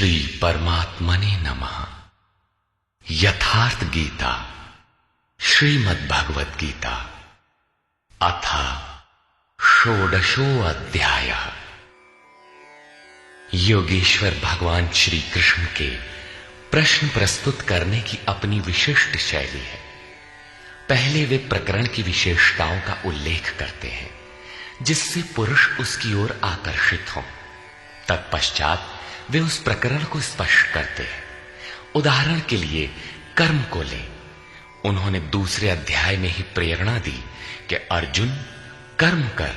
श्री परमात्मने नमः। यथार्थ गीता श्रीमद् भगवद गीता अथ षोडशो अध्यायः। योगेश्वर भगवान श्री कृष्ण के प्रश्न प्रस्तुत करने की अपनी विशिष्ट शैली है। पहले वे प्रकरण की विशेषताओं का उल्लेख करते हैं जिससे पुरुष उसकी ओर आकर्षित हों। तत्पश्चात वे उस प्रकरण को स्पष्ट करते हैं। उदाहरण के लिए कर्म को लें। उन्होंने दूसरे अध्याय में ही प्रेरणा दी कि अर्जुन कर्म कर।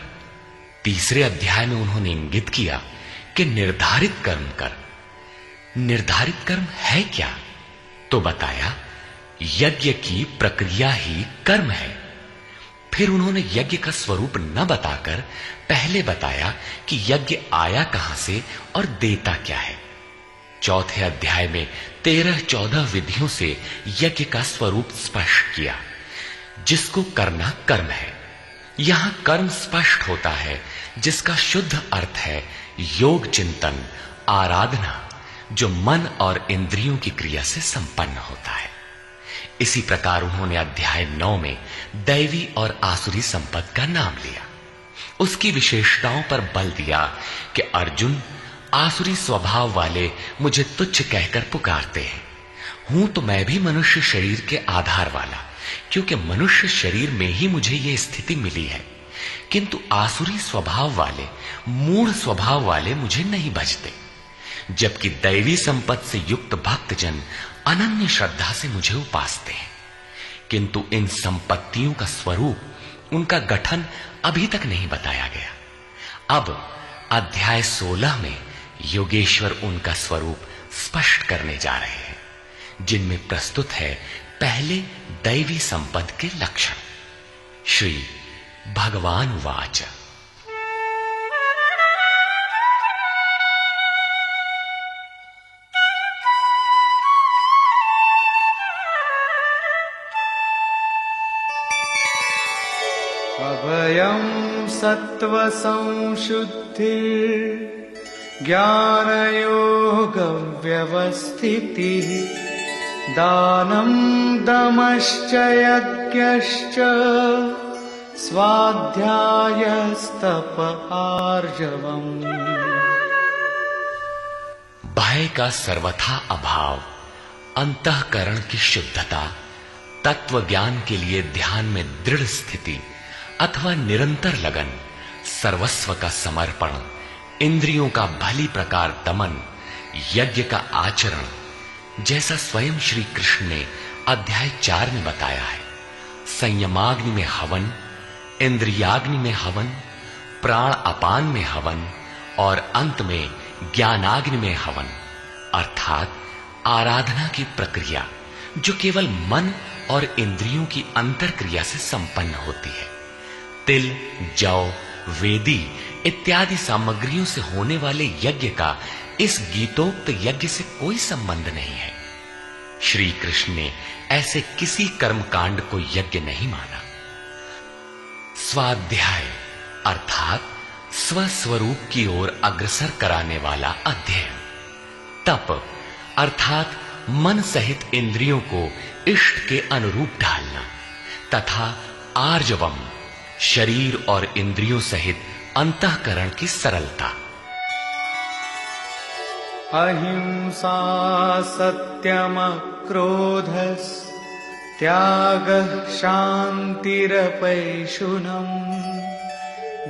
तीसरे अध्याय में उन्होंने इंगित किया कि निर्धारित कर्म कर। निर्धारित कर्म है क्या? तो बताया यज्ञ की प्रक्रिया ही कर्म है। फिर उन्होंने यज्ञ का स्वरूप न बताकर पहले बताया कि यज्ञ आया कहां से और देता क्या है। चौथे अध्याय में 13-14 विधियों से यज्ञ का स्वरूप स्पष्ट किया जिसको करना कर्म है। यहां कर्म स्पष्ट होता है जिसका शुद्ध अर्थ है योग चिंतन, आराधना, जो मन और इंद्रियों की क्रिया से संपन्न होता है। इसी प्रकार उन्होंने अध्याय 9 में दैवी और आसुरी संपद का नाम लिया। उसकी विशेषताओं पर बल दिया कि अर्जुन आसुरी स्वभाव वाले मुझे तुच्छ कहकर पुकारते हैं। हूं तो मैं भी मनुष्य शरीर के आधार वाला, क्योंकि मनुष्य शरीर में ही मुझे यह स्थिति मिली है। किंतु आसुरी स्वभाव वाले, मूढ़ स्वभाव वाले मुझे नहीं भजते, जबकि दैवी संपद से युक्त भक्तजन अनन्य श्रद्धा से मुझे उपासते हैं। किंतु इन संपत्तियों का स्वरूप, उनका गठन अभी तक नहीं बताया गया। अब अध्याय 16 में योगेश्वर उनका स्वरूप स्पष्ट करने जा रहे हैं, जिनमें प्रस्तुत है पहले दैवी संपद के लक्षण। श्री भगवान वाच। अभयं सत्त्व संशुद्धिर् ज्ञानयोग व्यवस्थितिः दानं दमश्च यज्ञश्च स्वाध्यायस्तप आर्जवम्। भय का सर्वथा अभाव, अंतःकरण की शुद्धता, तत्व ज्ञान के लिए ध्यान में दृढ़ स्थिति अथवा निरंतर लगन, सर्वस्व का समर्पण, इंद्रियों का भली प्रकार दमन, यज्ञ का आचरण जैसा स्वयं श्री कृष्ण ने अध्याय 4 में बताया है। संयमाग्नि में हवन, इंद्रियाग्नि में हवन, प्राण अपान में हवन और अंत में ज्ञानाग्नि में हवन, अर्थात आराधना की प्रक्रिया जो केवल मन और इंद्रियों की अंतर क्रिया से संपन्न होती है। तिल, जौ, वेदी इत्यादि सामग्रियों से होने वाले यज्ञ का इस गीतोक्त यज्ञ से कोई संबंध नहीं है। श्री कृष्ण ने ऐसे किसी कर्मकांड को यज्ञ नहीं माना। स्वाध्याय अर्थात स्वस्वरूप की ओर अग्रसर कराने वाला अध्ययन। तप अर्थात मन सहित इंद्रियों को इष्ट के अनुरूप ढालना, तथा आर्जवम शरीर और इंद्रियों सहित अंतःकरण की सरलता। अहिंसा सत्यम क्रोधस् त्यागः शान्तिरपैशुनम्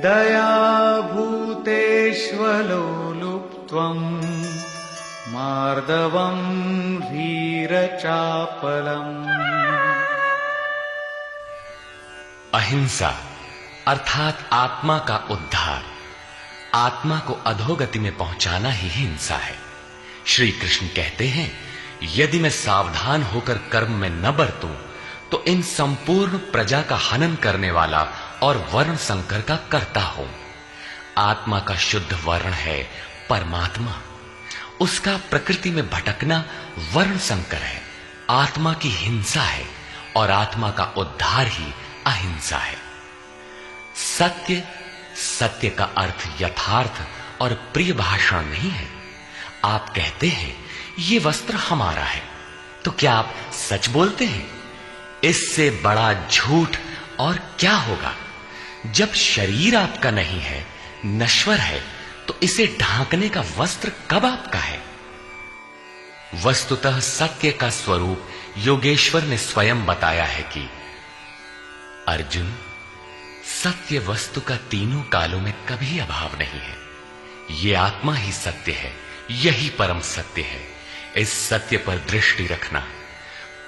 दया भूतेष्वलोलुप्त्वम् मार्दवम् ह्रीरचापलम्। अहिंसा अर्थात आत्मा का उद्धार, आत्मा को अधोगति में पहुंचाना ही हिंसा है। श्री कृष्ण कहते हैं, यदि मैं सावधान होकर कर्म में न बरतूं तो इन संपूर्ण प्रजा का हनन करने वाला और वर्ण संकर का कर्ता हूं। आत्मा का शुद्ध वर्ण है परमात्मा। उसका प्रकृति में भटकना वर्ण संकर है, आत्मा की हिंसा है, और आत्मा का उद्धार ही अहिंसा है। सत्य, सत्य का अर्थ यथार्थ और प्रिय भाषण नहीं है। आप कहते हैं ये वस्त्र हमारा है, तो क्या आप सच बोलते हैं? इससे बड़ा झूठ और क्या होगा? जब शरीर आपका नहीं है, नश्वर है, तो इसे ढांकने का वस्त्र कब आपका है? वस्तुतः सत्य का स्वरूप योगेश्वर ने स्वयं बताया है कि अर्जुन, सत्य वस्तु का तीनों कालों में कभी अभाव नहीं है। ये आत्मा ही सत्य है, यही परम सत्य है। इस सत्य पर दृष्टि रखना,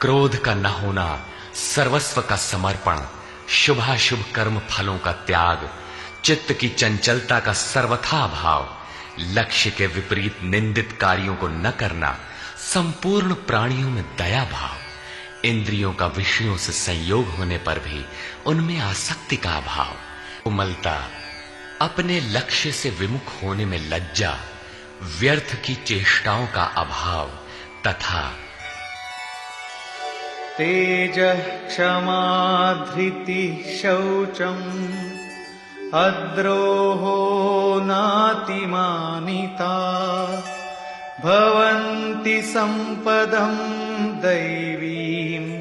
क्रोध का न होना, सर्वस्व का समर्पण, शुभाशुभ कर्म फलों का त्याग, चित्त की चंचलता का सर्वथा अभाव, लक्ष्य के विपरीत निंदित कार्यों को न करना, संपूर्ण प्राणियों में दया भाव, इंद्रियों का विषयों से संयोग होने पर भी उनमें आसक्ति का अभाव, कोमलता, अपने लक्ष्य से विमुख होने में लज्जा, व्यर्थ की चेष्टाओं का अभाव तथा तेजः क्षमा धृतिः शौचम् अद्रोहो नातिमानिता भवन्ति सम्पदं दैवीम्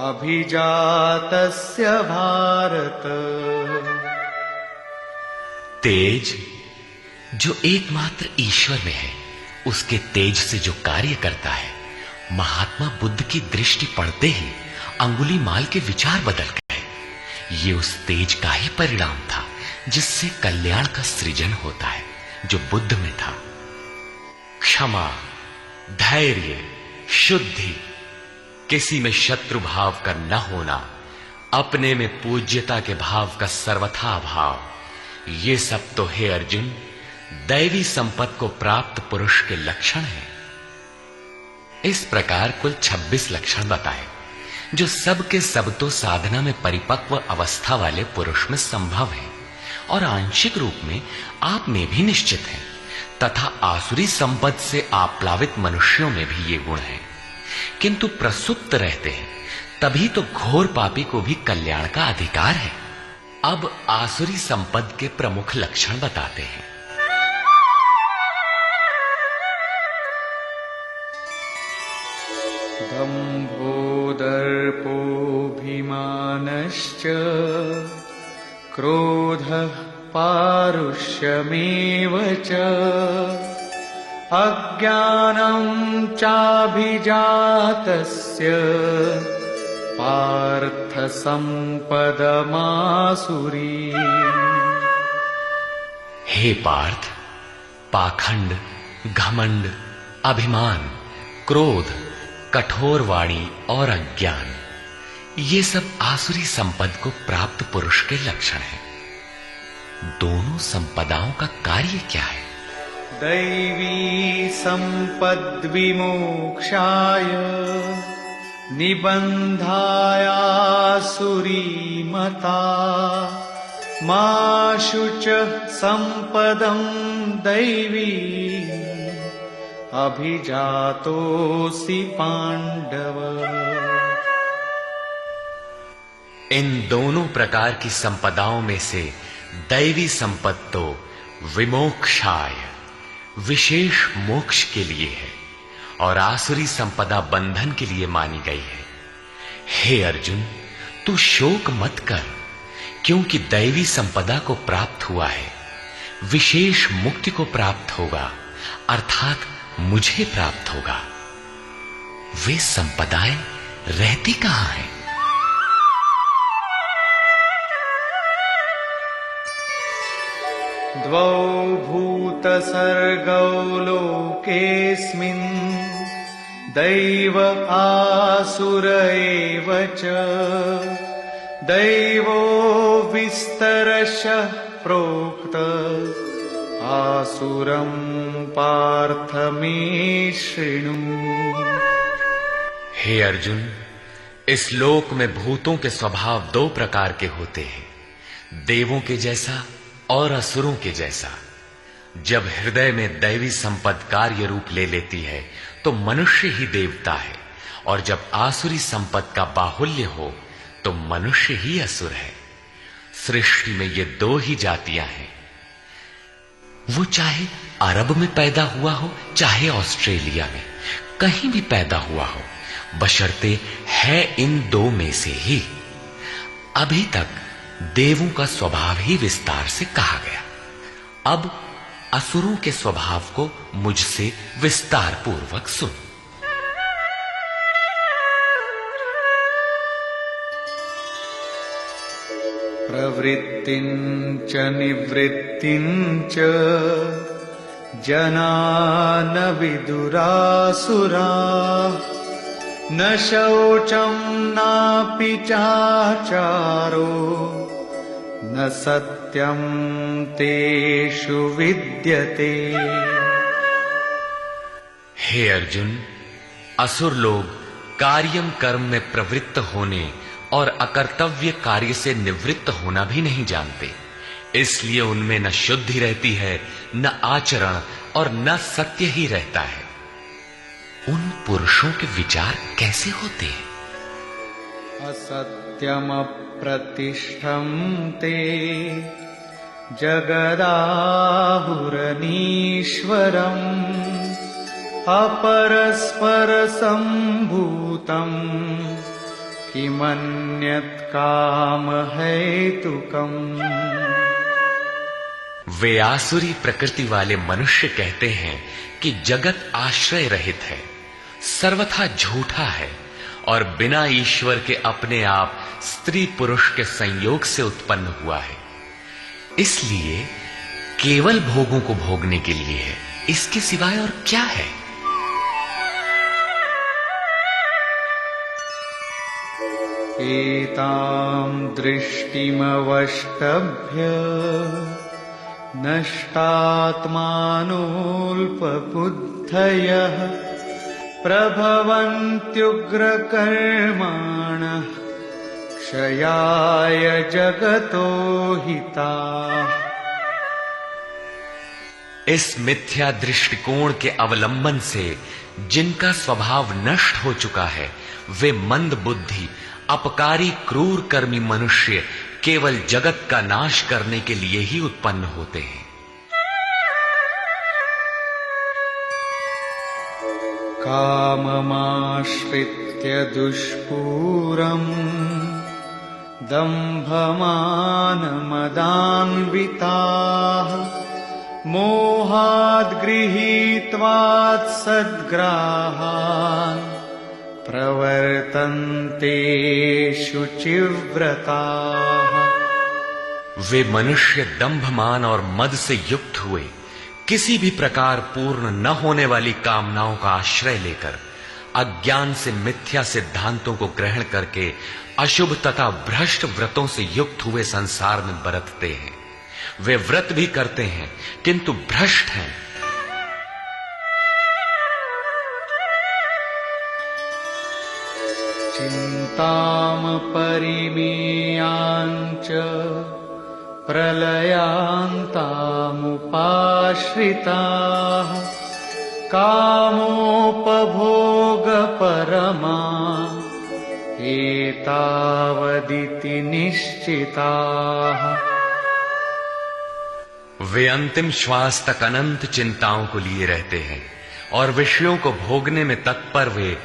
अभिजातस्य भारत। तेज जो एकमात्र ईश्वर में है, उसके तेज से जो कार्य करता है, महात्मा बुद्ध की दृष्टि पड़ते ही अंगुलीमाल के विचार बदल गए। ये उस तेज का ही परिणाम था जिससे कल्याण का सृजन होता है, जो बुद्ध में था। क्षमा, धैर्य, शुद्धि, किसी में शत्रु भाव का न होना, अपने में पूज्यता के भाव का सर्वथा अभाव, ये सब तो हे अर्जुन दैवी संपत्ति को प्राप्त पुरुष के लक्षण हैं। इस प्रकार कुल 26 लक्षण बताए, जो सब के सब तो साधना में परिपक्व अवस्था वाले पुरुष में संभव है और आंशिक रूप में आप में भी निश्चित है, तथा आसुरी संपत्ति से आप्लावित मनुष्यों में भी ये गुण है, किंतु प्रसुप्त रहते हैं, तभी तो घोर पापी को भी कल्याण का अधिकार है। अब आसुरी संपद के प्रमुख लक्षण बताते हैं। दम्भो दर्पोऽभिमानश्च क्रोधः पारुष्यमेव च अज्ञानं चाभिजातस्य पार्थ सम्पदमासुरी। हे पार्थ, पाखंड, घमंड, अभिमान, क्रोध, कठोर वाणी और अज्ञान, ये सब आसुरी संपद को प्राप्त पुरुष के लक्षण हैं। दोनों संपदाओं का कार्य क्या है? दैवी संपद् विमोक्षाय निबन्धायासुरी मता मा शुचः संपदं दैवी अभिजातोऽसि पांडव। इन दोनों प्रकार की संपदाओं में से दैवी संपत्ति तो विमोक्षाय, विशेष मोक्ष के लिए है, और आसुरी संपदा बंधन के लिए मानी गई है। हे अर्जुन, तू शोक मत कर, क्योंकि दैवी संपदा को प्राप्त हुआ है, विशेष मुक्ति को प्राप्त होगा, अर्थात मुझे प्राप्त होगा। वे संपदाएं रहती कहां हैं? द्वौ भूतसर्गौ लोकेऽस्मिन् दैव आसुर एव च दैवो विस्तरशः प्रोक्त आसुरं पार्थ मे शृणु। हे अर्जुन, इस लोक में भूतों के स्वभाव दो प्रकार के होते हैं, देवों के जैसा और असुरों के जैसा। जब हृदय में दैवी संपद कार्य रूप ले लेती है तो मनुष्य ही देवता है, और जब आसुरी संपद का बाहुल्य हो तो मनुष्य ही असुर है। सृष्टि में ये दो ही जातियां हैं, वो चाहे अरब में पैदा हुआ हो चाहे ऑस्ट्रेलिया में, कहीं भी पैदा हुआ हो, बशर्ते है इन दो में से ही। अभी तक देवों का स्वभाव ही विस्तार से कहा गया, अब असुरों के स्वभाव को मुझसे विस्तार पूर्वक सुन। प्रवृत्तिञ्च निवृत्तिञ्च जना न विदुरासुराः न शौचं नापि चाचारो न सत्यं तेषु विद्यते। हे अर्जुन, असुर लोग कार्यम कर्म में प्रवृत्त होने और अकर्तव्य कार्य से निवृत्त होना भी नहीं जानते, इसलिए उनमें न शुद्धि रहती है, न आचरण और न सत्य ही रहता है। उन पुरुषों के विचार कैसे होते हैं? असत्यम प्रतिष्ठं ते जगदाहुरनीश्वरम् अपरस्पर संभूतम् किमन्यत् काम हेतुकम्। वे आसुरी प्रकृति वाले मनुष्य कहते हैं कि जगत आश्रय रहित है, सर्वथा झूठा है और बिना ईश्वर के अपने आप स्त्री पुरुष के संयोग से उत्पन्न हुआ है, इसलिए केवल भोगों को भोगने के लिए है, इसके सिवाय और क्या है? एतां दृष्टिमवष्टभ्य नष्टात्मानोऽल्पबुद्धयः प्रभवन्त्युग्रकर्माणः क्षयाय जगतो हिताः। इस मिथ्या दृष्टिकोण के अवलंबन से जिनका स्वभाव नष्ट हो चुका है, वे मंद बुद्धि अपकारी क्रूर कर्मी मनुष्य केवल जगत का नाश करने के लिए ही उत्पन्न होते हैं। काममाश्रित्य दुष्पूरम् दम्भमानमदान्विताः मोहाद् गृहीत्वात् सद्ग्राहान् प्रवर्तन्ते शुचिव्रताः। वे मनुष्य दंभमान और मद से युक्त हुए किसी भी प्रकार पूर्ण न होने वाली कामनाओं का आश्रय लेकर अज्ञान से मिथ्या सिद्धांतों को ग्रहण करके अशुभ तथा भ्रष्ट व्रतों से युक्त हुए संसार में बरतते हैं। वे व्रत भी करते हैं किंतु भ्रष्ट हैं। चिंताम परिमेयांच प्रलयांतामुपाश्रिताः कामोपभोगपरमा एतावदिति निश्चिताः। वे अंतिम श्वास तक अनंत चिंताओं को लिए रहते हैं और विषयों को भोगने में तत्पर वे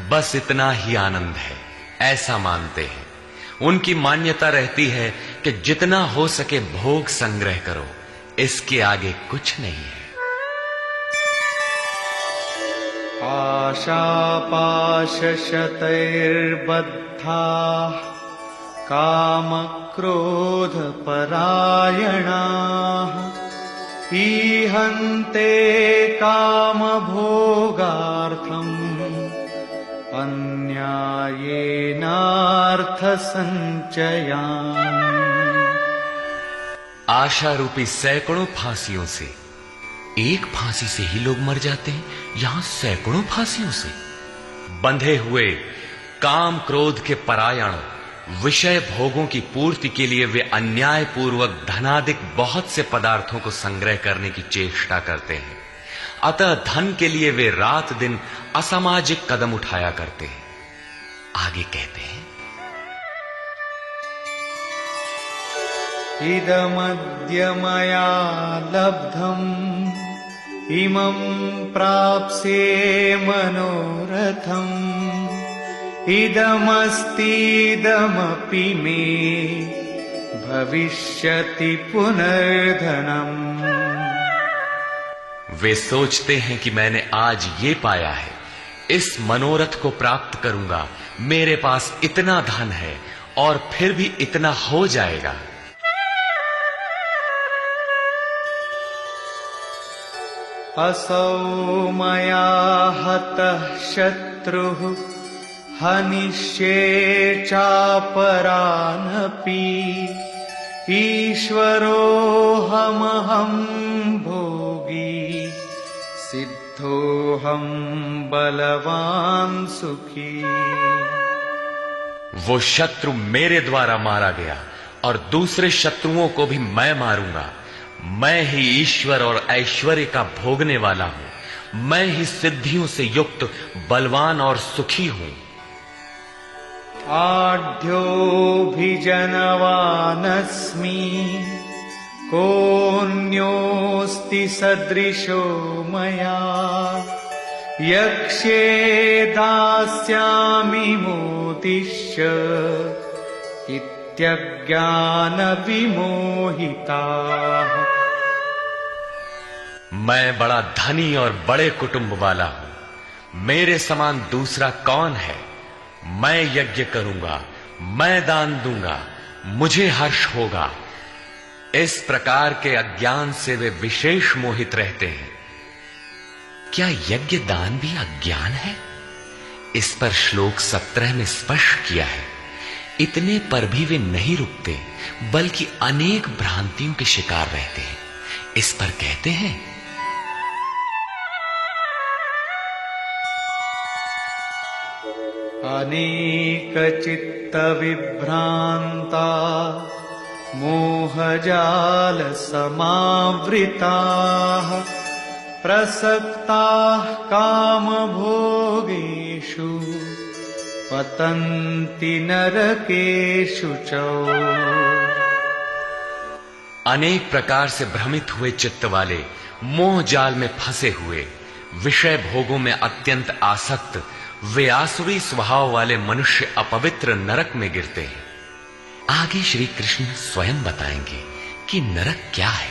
बस इतना ही आनंद है ऐसा मानते हैं। उनकी मान्यता रहती है कि जितना हो सके भोग संग्रह करो, इसके आगे कुछ नहीं है। आशापाशशतैर्बद्धाः कामक्रोधपरायणाः ईहन्ते कामभोगार्थम् अन्यायेनार्थसञ्चयान्। आशा रूपी सैकड़ों फांसियों से एक फांसी से ही लोग मर जाते हैं, यहां सैकड़ों फांसियों से बंधे हुए काम क्रोध के परायण विषय भोगों की पूर्ति के लिए वे अन्याय पूर्वक धनाधिक बहुत से पदार्थों को संग्रह करने की चेष्टा करते हैं। अतः धन के लिए वे रात दिन असामाजिक कदम उठाया करते हैं। आगे कहते हैं, इदमद्य मया लब्धम् इमं प्राप्स्ये मनोरथम् इदमस्तीदमपि मे भविष्यति पुनर्धनम्। वे सोचते हैं कि मैंने आज ये पाया है, इस मनोरथ को प्राप्त करूंगा, मेरे पास इतना धन है और फिर भी इतना हो जाएगा। असौ मया हतः शत्रुः हनिष्ये चापरानपि ईश्वरोऽहमहं भोगी सिद्धोऽहं बलवान् सुखी। वो शत्रु मेरे द्वारा मारा गया और दूसरे शत्रुओं को भी मैं मारूंगा। मैं ही ईश्वर और ऐश्वर्य का भोगने वाला हूं। मैं ही सिद्धियों से युक्त बलवान और सुखी हूं। आढ्योऽभिजनवानस्मि कोऽन्योऽस्ति सदृशो मया यक्ष्ये दास्यामि मोदिष्य इत्यज्ञानविमोहिताः। मैं बड़ा धनी और बड़े कुटुंब वाला हूं। मेरे समान दूसरा कौन है? मैं यज्ञ करूंगा, मैं दान दूंगा, मुझे हर्ष होगा। इस प्रकार के अज्ञान से वे विशेष मोहित रहते हैं। क्या यज्ञ दान भी अज्ञान है? इस पर श्लोक 17 में स्पष्ट किया है। इतने पर भी वे नहीं रुकते, बल्कि अनेक भ्रांतियों के शिकार रहते हैं। इस पर कहते हैं, अनेक चित्त विभ्रांता मोहजाल समावृताः प्रसक्ताः कामभोगेषु पतन्ति नरकेषु च। अनेक प्रकार से भ्रमित हुए चित्त वाले, मोह जाल में फंसे हुए, विषय भोगों में अत्यंत आसक्त, वे आसुरी स्वभाव वाले मनुष्य अपवित्र नरक में गिरते हैं। आगे श्री कृष्ण स्वयं बताएंगे कि नरक क्या है।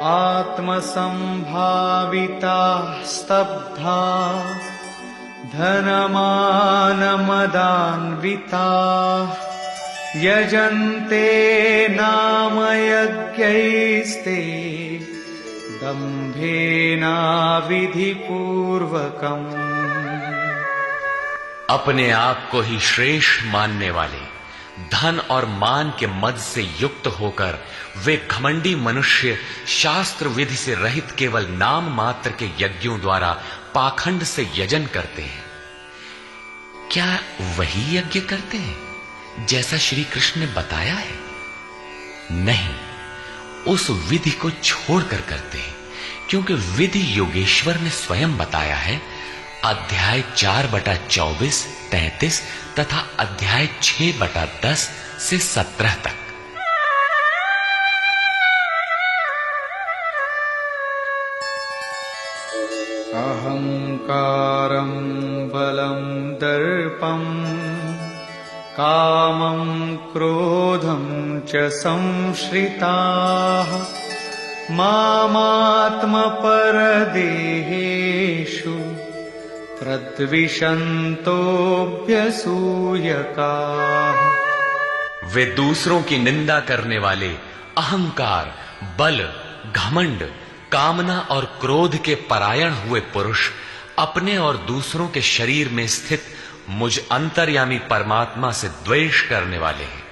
आत्मसंभाविता स्तब्धा धनमानमदान्विता यजन्ते नाम यज्ञैस्ते दम्भेना विधिपूर्वकम्। अपने आप को ही श्रेष्ठ मानने वाले, धन और मान के मद से युक्त होकर वे घमंडी मनुष्य शास्त्र विधि से रहित केवल नाम मात्र के यज्ञों द्वारा पाखंड से यजन करते हैं। क्या वही यज्ञ करते हैं जैसा श्री कृष्ण ने बताया है? नहीं, उस विधि को छोड़कर करते हैं, क्योंकि विधि योगेश्वर ने स्वयं बताया है। अध्याय 4/24, 33 तथा अध्याय 6/10 से 17 तक। अहंकारं बलं दर्पं कामं क्रोधं च संश्रिताः मामात्मपरदेहेषु प्रद्विषन्तोऽभ्यसूयकाः। वे दूसरों की निंदा करने वाले, अहंकार, बल, घमंड, कामना और क्रोध के परायण हुए पुरुष अपने और दूसरों के शरीर में स्थित मुझ अंतर्यामी परमात्मा से द्वेष करने वाले हैं।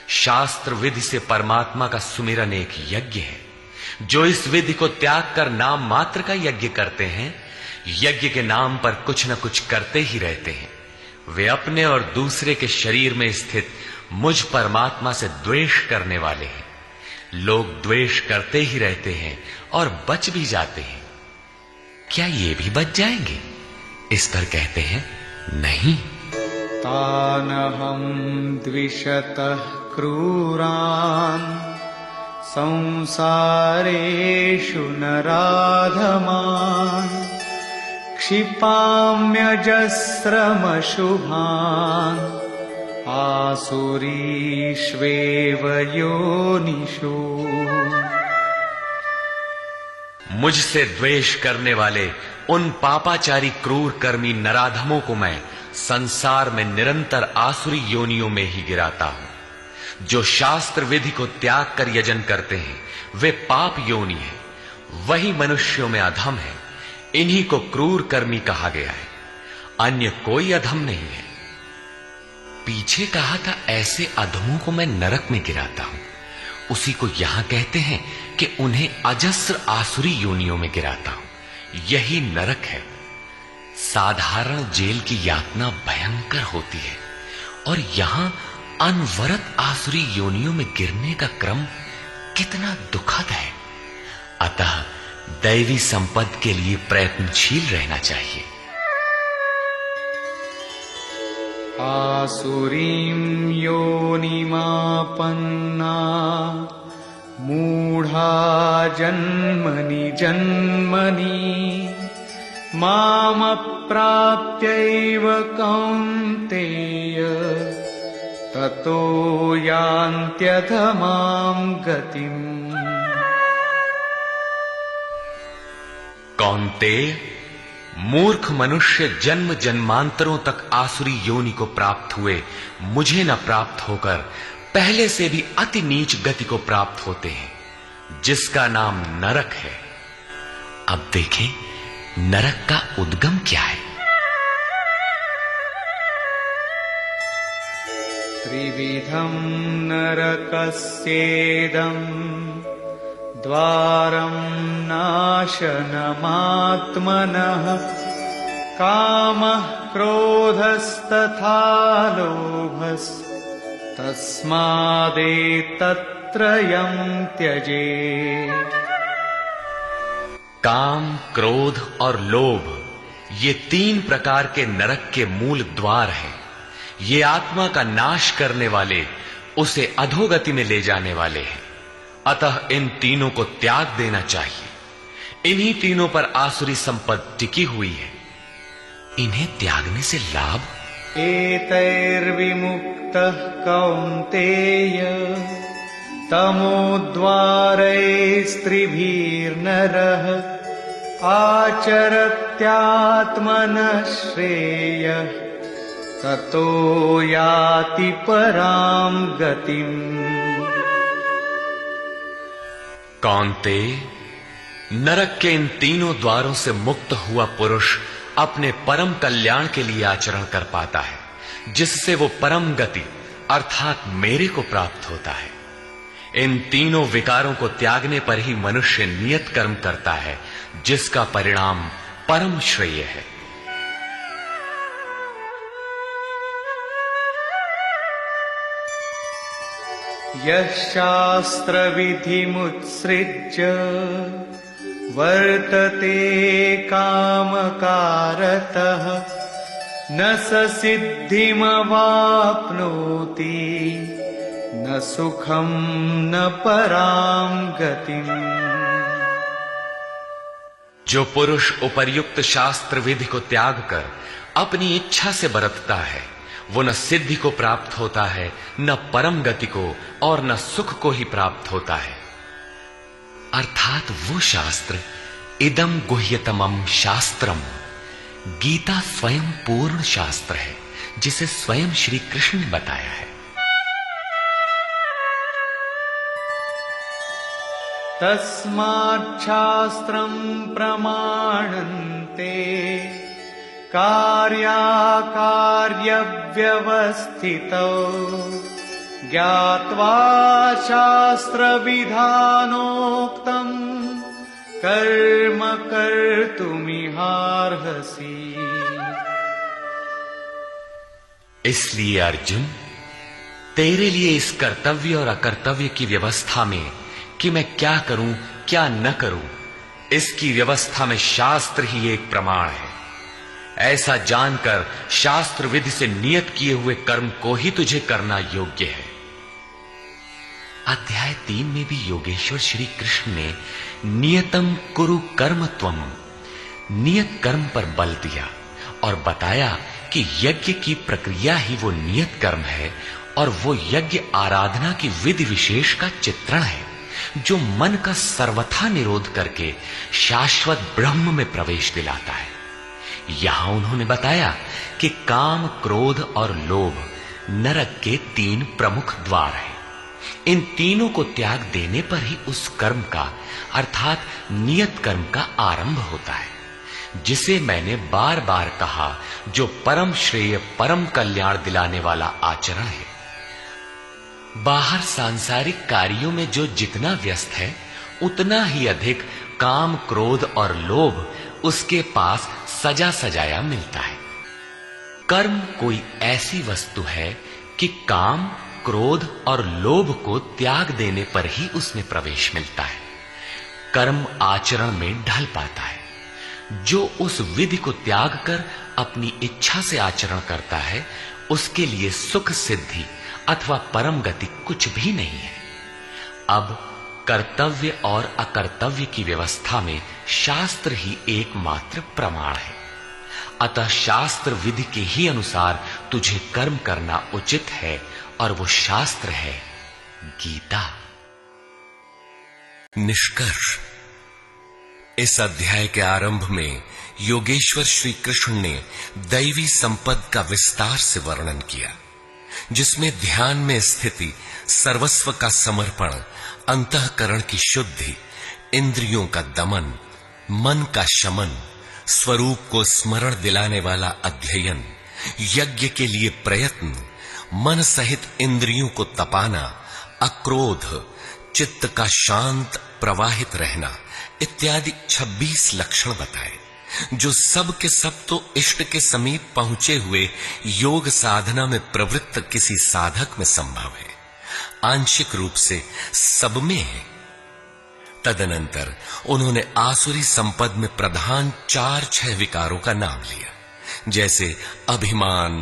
शास्त्र विधि से परमात्मा का सुमिरन एक यज्ञ है। जो इस विधि को त्याग कर नाम मात्र का यज्ञ करते हैं, यज्ञ के नाम पर कुछ न कुछ करते ही रहते हैं। वे अपने और दूसरे के शरीर में स्थित मुझ परमात्मा से द्वेष करने वाले हैं। लोग द्वेष करते ही रहते हैं और बच भी जाते हैं। क्या ये भी बच जाएंगे? इस पर कहते हैं, नहीं। तानहं द्विषतः क्रूरान् संसारेषु नराधमान् क्षिपाम्यजस्रमशुभान् आसुरीष्वेव योनिषु। मुझसे द्वेष करने वाले उन पापाचारी क्रूर कर्मी नराधमों को मैं संसार में निरंतर आसुरी योनियों में ही गिराता हूं। जो शास्त्र विधि को त्याग कर यजन करते हैं वे पाप योनि है, वही मनुष्यों में अधम है। इन्हीं को क्रूर कर्मी कहा गया है, अन्य कोई अधम नहीं है। पीछे कहा था ऐसे अधमों को मैं नरक में गिराता हूं, उसी को यहां कहते हैं कि उन्हें अजस्र आसुरी योनियों में गिराता हूं। यही नरक है। साधारण जेल की यातना भयंकर होती है और यहां अनवरत आसुरी योनियों में गिरने का क्रम कितना दुखद है। अतः दैवी संपद के लिए प्रयत्नशील रहना चाहिए। आसुरीं योनिमापन्ना मूढ़ा जन्मनि जन्मनि मामप्राप्यैव कौन्तेय ततो यान्त्यधमां गतिम्। कौन्तेय, मूर्ख मनुष्य जन्म जन्मांतरों तक आसुरी योनि को प्राप्त हुए मुझे न प्राप्त होकर पहले से भी अति नीच गति को प्राप्त होते हैं, जिसका नाम नरक है। अब देखें नरक का उद्गम क्या है। त्रिविधं नरकस्येदं द्वारं नाशनमात्मनः कामः क्रोधस्तथा लोभस्तस्मादेतत्त्रयं त्यजेत्। काम, क्रोध और लोभ ये 3 प्रकार के नरक के मूल द्वार हैं। ये आत्मा का नाश करने वाले, उसे अधोगति में ले जाने वाले हैं। अतः इन तीनों को त्याग देना चाहिए। इन्हीं तीनों पर आसुरी संपत्ति टिकी हुई है। इन्हें त्यागने से लाभ एतैर्विमुक्तः कौन्तेय तमोद्वारैस्त्रिभिर्नरः आचरत्यात्मनः श्रेयः ततो याति परां गतिम्। कौन्तेय, नरक के इन तीनों द्वारों से मुक्त हुआ पुरुष अपने परम कल्याण के लिए आचरण कर पाता है, जिससे वो परम गति अर्थात मेरे को प्राप्त होता है। इन तीनों विकारों को त्यागने पर ही मनुष्य नियत कर्म करता है, जिसका परिणाम परम श्रेय है। यः शास्त्रविधिमुत्सृज्य वर्तते कामकारतः न स सिद्धिमवाप्नोति न सुखं न परां गतिम्। जो पुरुष उपर्युक्त शास्त्र विधि को त्याग कर अपनी इच्छा से बरतता है, वो न सिद्धि को प्राप्त होता है, न परम गति को और न सुख को ही प्राप्त होता है। अर्थात वो शास्त्र इदम गुह्यतमम शास्त्रम, गीता स्वयं पूर्ण शास्त्र है, जिसे स्वयं श्री कृष्ण ने बताया है। तस्माच्छास्त्रं प्रमाणन्ते कार्याकार्यव्यवस्थितौ ज्ञात्वा शास्त्रविधानोक्तं कर्म कर्तुमिहार्हसि। इसलिए अर्जुन, तेरे लिए इस कर्तव्य और अकर्तव्य की व्यवस्था में कि मैं क्या करूं क्या न करूं, इसकी व्यवस्था में शास्त्र ही एक प्रमाण है। ऐसा जानकर शास्त्र विधि से नियत किए हुए कर्म को ही तुझे करना योग्य है। अध्याय 3 में भी योगेश्वर श्री कृष्ण ने नियतम कुरु कर्म त्वम, नियत कर्म पर बल दिया और बताया कि यज्ञ की प्रक्रिया ही वो नियत कर्म है और वो यज्ञ आराधना की विधि विशेष का चित्रण है जो मन का सर्वथा निरोध करके शाश्वत ब्रह्म में प्रवेश दिलाता है। यहां उन्होंने बताया कि काम, क्रोध और लोभ नरक के 3 प्रमुख द्वार हैं। इन तीनों को त्याग देने पर ही उस कर्म का अर्थात नियत कर्म का आरंभ होता है, जिसे मैंने बार बार कहा, जो परम श्रेय, परम कल्याण दिलाने वाला आचरण है। बाहर सांसारिक कार्यों में जो जितना व्यस्त है, उतना ही अधिक काम, क्रोध और लोभ उसके पास सजा सजाया मिलता है। कर्म कोई ऐसी वस्तु है कि काम, क्रोध और लोभ को त्याग देने पर ही उसमें प्रवेश मिलता है, कर्म आचरण में ढल पाता है। जो उस विधि को त्याग कर अपनी इच्छा से आचरण करता है, उसके लिए सुख सिद्धि अथवा परम गति कुछ भी नहीं है। अब कर्तव्य और अकर्तव्य की व्यवस्था में शास्त्र ही एकमात्र प्रमाण है। अतः शास्त्र विधि के ही अनुसार तुझे कर्म करना उचित है और वो शास्त्र है गीता। निष्कर्ष, इस अध्याय के आरंभ में योगेश्वर श्री कृष्ण ने दैवी संपद का विस्तार से वर्णन किया, जिसमें ध्यान में स्थिति, सर्वस्व का समर्पण, अंतःकरण की शुद्धि, इंद्रियों का दमन, मन का शमन, स्वरूप को स्मरण दिलाने वाला अध्ययन, यज्ञ के लिए प्रयत्न, मन सहित इंद्रियों को तपाना, अक्रोध, चित्त का शांत प्रवाहित रहना इत्यादि 26 लक्षण बताए, जो सब के सब तो इष्ट के समीप पहुंचे हुए योग साधना में प्रवृत्त किसी साधक में संभव है, आंशिक रूप से सब में है। तदनंतर उन्होंने आसुरी संपद में प्रधान 4-6 विकारों का नाम लिया, जैसे अभिमान,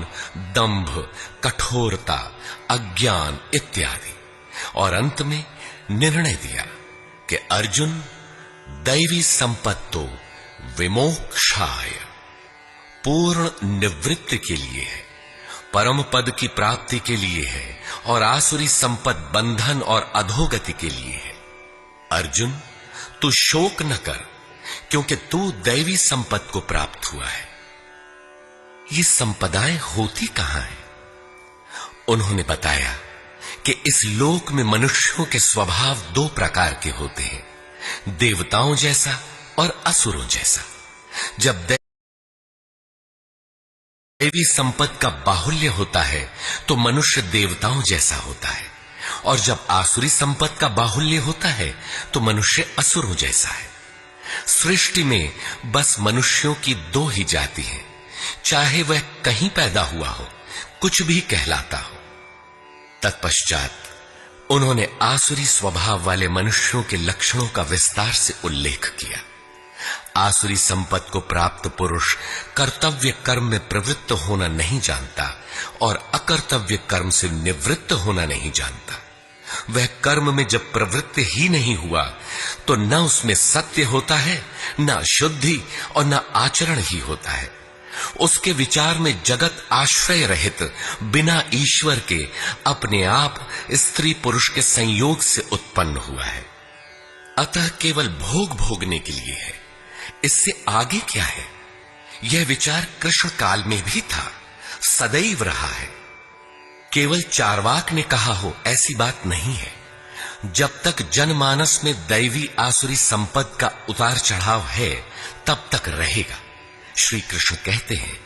दंभ, कठोरता, अज्ञान इत्यादि, और अंत में निर्णय दिया कि अर्जुन, दैवी संपत्तो विमोक्षाय, पूर्ण निवृत्ति के लिए है, परम पद की प्राप्ति के लिए है, और आसुरी संपद बंधन और अधोगति के लिए है। अर्जुन, तू शोक न कर, क्योंकि तू दैवी संपद को प्राप्त हुआ है। ये संपदाएं होती कहां हैं? उन्होंने बताया कि इस लोक में मनुष्यों के स्वभाव 2 प्रकार के होते हैं, देवताओं जैसा और असुरों जैसा। जब दैवी संपद का बाहुल्य होता है तो मनुष्य देवताओं जैसा होता है, और जब आसुरी संपद का बाहुल्य होता है तो मनुष्य असुरों जैसा है। सृष्टि में बस मनुष्यों की 2 ही जाति हैं, चाहे वह कहीं पैदा हुआ हो, कुछ भी कहलाता हो। तत्पश्चात उन्होंने आसुरी स्वभाव वाले मनुष्यों के लक्षणों का विस्तार से उल्लेख किया। आसुरी संपत्ति को प्राप्त पुरुष कर्तव्य कर्म में प्रवृत्त होना नहीं जानता और अकर्तव्य कर्म से निवृत्त होना नहीं जानता। वह कर्म में जब प्रवृत्त ही नहीं हुआ तो न उसमें सत्य होता है, न शुद्धि और न आचरण ही होता है। उसके विचार में जगत आश्रय रहित, बिना ईश्वर के, अपने आप स्त्री पुरुष के संयोग से उत्पन्न हुआ है। अतः केवल भोग भोगने के लिए है, इससे आगे क्या है? यह विचार कृष्ण काल में भी था, सदैव रहा है। केवल चार्वाक ने कहा हो ऐसी बात नहीं है। जब तक जनमानस में दैवी आसुरी संपद का उतार चढ़ाव है, तब तक रहेगा। श्री कृष्ण कहते हैं,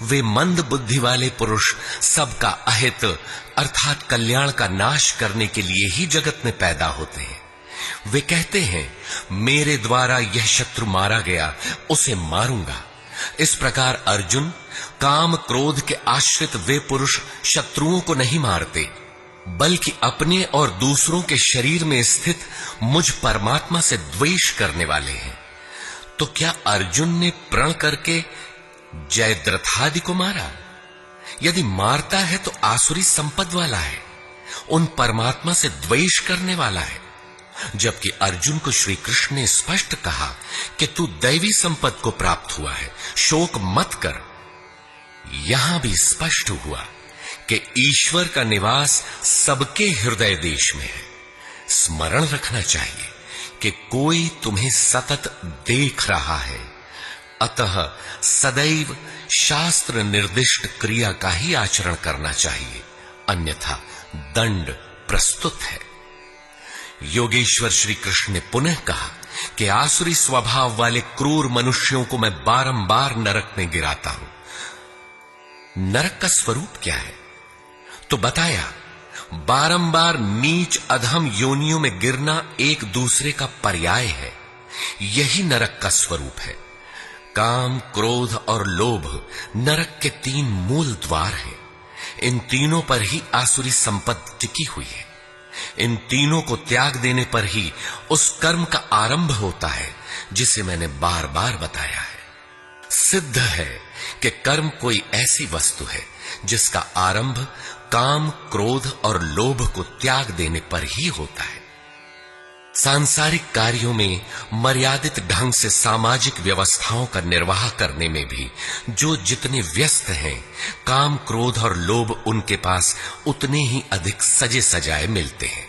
वे मंद बुद्धि वाले पुरुष सबका अहित अर्थात कल्याण का नाश करने के लिए ही जगत में पैदा होते हैं। वे कहते हैं, मेरे द्वारा यह शत्रु मारा गया, उसे मारूंगा। इस प्रकार अर्जुन, काम क्रोध के आश्रित वे पुरुष शत्रुओं को नहीं मारते, बल्कि अपने और दूसरों के शरीर में स्थित मुझ परमात्मा से द्वेष करने वाले हैं। तो क्या अर्जुन ने प्रण करके जयद्रथादि को मारा? यदि मारता है तो आसुरी संपद वाला है, उन परमात्मा से द्वेष करने वाला है। जबकि अर्जुन को श्री कृष्ण ने स्पष्ट कहा कि तू दैवी संपत्ति को प्राप्त हुआ है, शोक मत कर। यहां भी स्पष्ट हुआ कि ईश्वर का निवास सबके हृदय देश में है। स्मरण रखना चाहिए कि कोई तुम्हें सतत देख रहा है, अतः सदैव शास्त्र निर्दिष्ट क्रिया का ही आचरण करना चाहिए, अन्यथा दंड प्रस्तुत है। योगेश्वर श्री कृष्ण ने पुनः कहा कि आसुरी स्वभाव वाले क्रूर मनुष्यों को मैं बारंबार नरक में गिराता हूं। नरक का स्वरूप क्या है? तो बताया, बारंबार नीच अधम योनियों में गिरना एक दूसरे का पर्याय है। यही नरक का स्वरूप है। काम, क्रोध और लोभ नरक के 3 मूल द्वार हैं। इन तीनों पर ही आसुरी संपत्ति टिकी हुई है। इन तीनों को त्याग देने पर ही उस कर्म का आरंभ होता है जिसे मैंने बार बार बताया है। सिद्ध है कि कर्म कोई ऐसी वस्तु है जिसका आरंभ काम, क्रोध और लोभ को त्याग देने पर ही होता है। सांसारिक कार्यों में मर्यादित ढंग से सामाजिक व्यवस्थाओं का निर्वाह करने में भी जो जितने व्यस्त हैं, काम, क्रोध और लोभ उनके पास उतने ही अधिक सजे सजाए मिलते हैं।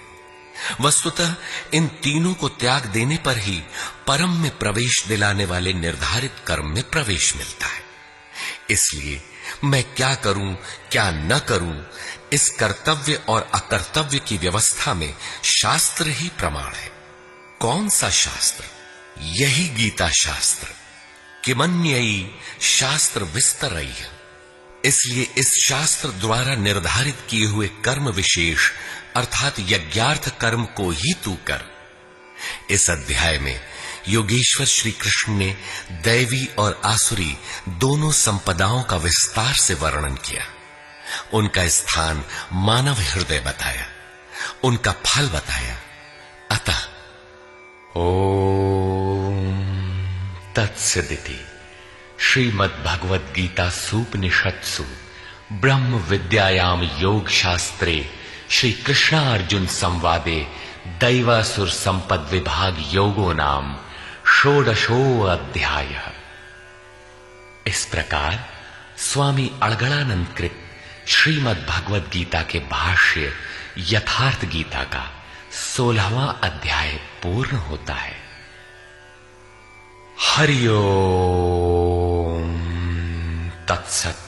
वस्तुतः इन तीनों को त्याग देने पर ही परम में प्रवेश दिलाने वाले निर्धारित कर्म में प्रवेश मिलता है। इसलिए मैं क्या करूं, क्या न करूं, इस कर्तव्य और अकर्तव्य की व्यवस्था में शास्त्र ही प्रमाण है। कौन सा शास्त्र? यही गीता शास्त्र। किमन्ययी शास्त्र विस्तरई। इसलिए इस शास्त्र द्वारा निर्धारित किए हुए कर्म विशेष अर्थात यज्ञार्थ कर्म को ही तू कर। इस अध्याय में योगेश्वर श्री कृष्ण ने दैवी और आसुरी दोनों संपदाओं का विस्तार से वर्णन किया। उनका स्थान मानव हृदय बताया, उनका फल बताया। अतः ओम तत्सदिति श्रीमद् भगवद गीता सूपनिषत्सु ब्रह्म विद्यायाम योग शास्त्रे श्री कृष्णार्जुन संवादे दैवासुर संपद विभाग योगो नाम षोडशो अध्याय। इस प्रकार स्वामी अड़गड़ानंद कृत श्रीमद् भगवद गीता के भाष्य यथार्थ गीता का 16वां अध्याय पूर्ण होता है। हरि ओम तत्सत।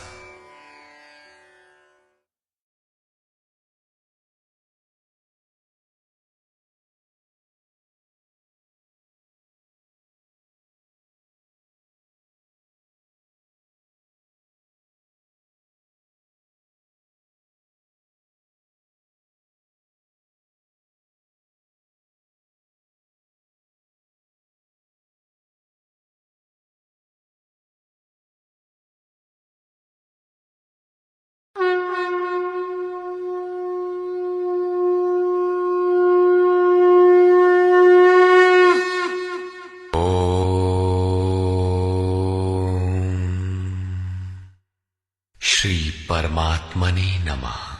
श्री परमात्मने नमः।